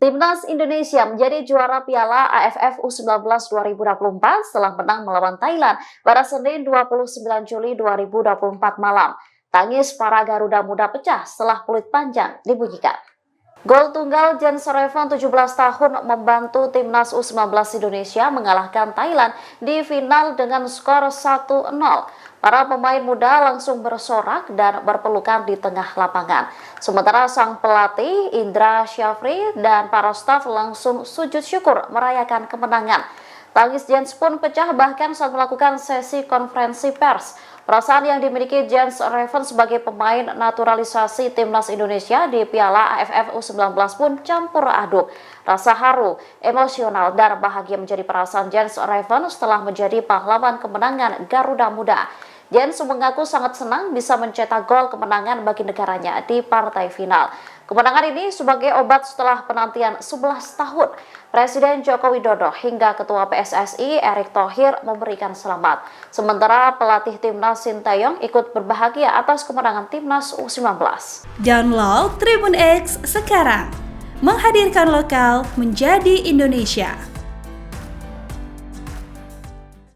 Timnas Indonesia menjadi juara Piala AFF U19 2024 setelah menang melawan Thailand pada Senin 29 Juli 2024 malam. Tangis para Garuda Muda pecah setelah peluit panjang dibunyikan. Gol tunggal Jens Revan 17 tahun membantu Timnas U19 Indonesia mengalahkan Thailand di final dengan skor 1-0. Para pemain muda langsung bersorak dan berpelukan di tengah lapangan. Sementara sang pelatih Indra Syafri dan para staf langsung sujud syukur merayakan kemenangan. Tangis Jens pun pecah bahkan saat melakukan sesi konferensi pers. Perasaan yang dimiliki Jens Revan sebagai pemain naturalisasi Timnas Indonesia di Piala AFF U19 pun campur aduk. Rasa haru, emosional, dan bahagia menjadi perasaan Jens Revan setelah menjadi pahlawan kemenangan Garuda Muda. Jens mengaku sangat senang bisa mencetak gol kemenangan bagi negaranya di partai final. Kemenangan ini sebagai obat setelah penantian 11 tahun. Presiden Joko Widodo hingga Ketua PSSI Erick Thohir memberikan selamat. Sementara pelatih Timnas Sintayong ikut berbahagia atas kemenangan Timnas U19. Download Tribun X sekarang. Menghadirkan lokal menjadi Indonesia.